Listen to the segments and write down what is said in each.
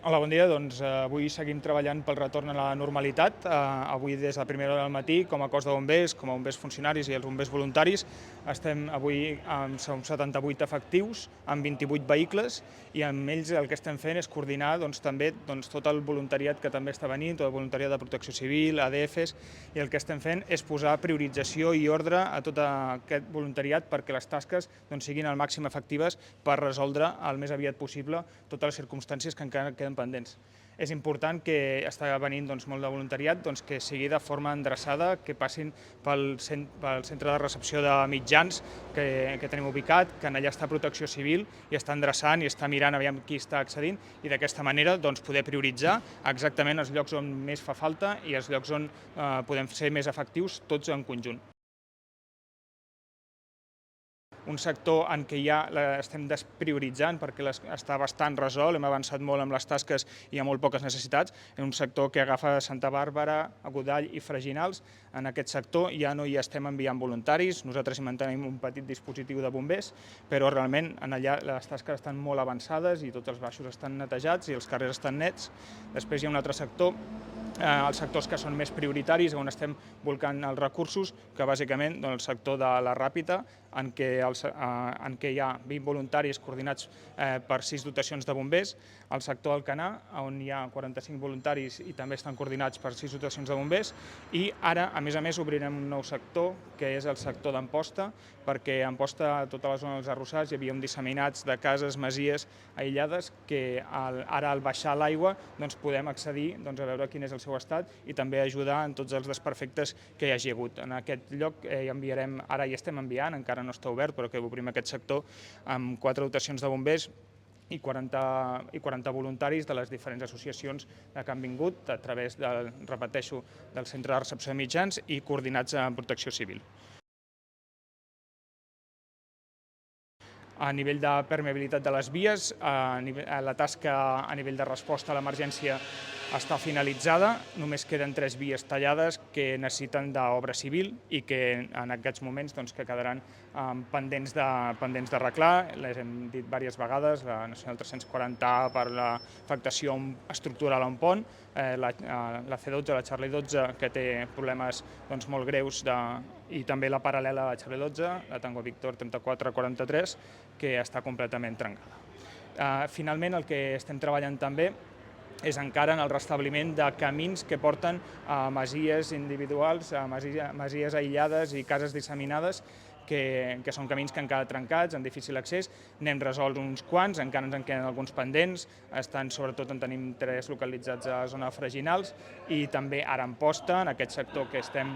Hola, bon dia. Avui seguim treballant pel retorn a la normalitat. Avui des de la primera hora del matí, com a cos de bombers, com a bombers funcionaris i els bombers voluntaris, estem avui amb 78 efectius, amb 28 vehicles, i amb ells el que estem fent és coordinar també tot el voluntariat que també està venint, tot el voluntariat de protecció civil, ADFs, i el que estem fent és posar priorització i ordre a tot aquest voluntariat perquè les tasques siguin al màxim efectives per resoldre el més aviat possible totes les circumstàncies que encara queden pendents. És important que està venint molt de voluntariat que sigui de forma endreçada, que passin pel centre de recepció de mitjans que tenim ubicat, que allà està Protecció Civil i està endreçant i està mirant aviam qui està accedint, i d'aquesta manera poder prioritzar exactament els llocs on més fa falta i els llocs on podem ser més efectius tots en conjunt. Un sector en què ja l'estem desprioritzant perquè està bastant resolt, hem avançat molt amb les tasques i hi ha molt poques necessitats. És un sector que agafa Santa Bàrbara, Godall i Freginals. En aquest sector ja no hi estem enviant voluntaris, nosaltres hi mantenim un petit dispositiu de bombers, però realment allà les tasques estan molt avançades i tots els baixos estan netejats i els carrers estan nets. Després hi ha un altre sector, els sectors que són més prioritaris, on estem volcant els recursos, que bàsicament el sector de la Ràpita, en què hi ha 20 voluntaris coordinats per 6 dotacions de bombers, el sector d'Alcanar, on hi ha 45 voluntaris i també estan coordinats per 6 dotacions de bombers, i ara, a més, obrirem un nou sector, que és el sector d'Amposta, perquè a Amposta, a tota la zona dels arrossars, hi havia disseminats de cases, masies aïllades, que ara al baixar l'aigua podem accedir a veure quin és el seu estat i també ajudar en tots els desperfectes que hi hagi hagut. En aquest lloc enviarem, ara hi estem enviant, encara no està obert, però que obrim aquest sector amb 4 dotacions de bombers i 40 voluntaris de les diferents associacions que han vingut a través, repeteixo, del centre de recepció de mitjans i coordinats amb Protecció Civil. A nivell de permeabilitat de les vies, la tasca a nivell de resposta a l'emergència està finalitzada, només queden 3 vies tallades que necessiten d'obra civil i que en aquests moments que quedaran pendents d'arreglar. Les hem dit diverses vegades, la Nacional 340A per l'afectació estructural a un pont, la C12, la Charlie 12, que té problemes molt greus, i també la paral·lela a la Charlie 12, la Tango Víctor 3443, que està completament trencada. Finalment, el que estem treballant també és encara en el restabliment de camins que porten a masies individuals, a masies aïllades i cases disseminades, que són camins que han quedat trencats, en difícil accés. N'hem resolt uns quants, encara ens en queden alguns pendents, sobretot en tenim 3 localitzats a la zona de Freginals, i també ara en Amposta, en aquest sector que estem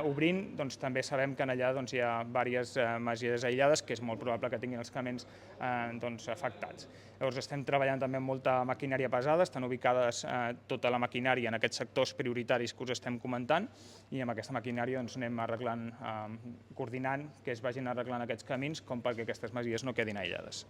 obrint, també sabem que allà hi ha diverses masies aïllades que és molt probable que tinguin els camins afectats. Llavors estem treballant també amb molta maquinària pesada, estan ubicades tota la maquinària en aquests sectors prioritaris que us estem comentant, i amb aquesta maquinària anem arreglant, coordinant que es vagin arreglant aquests camins com perquè aquestes masies no quedin aïllades.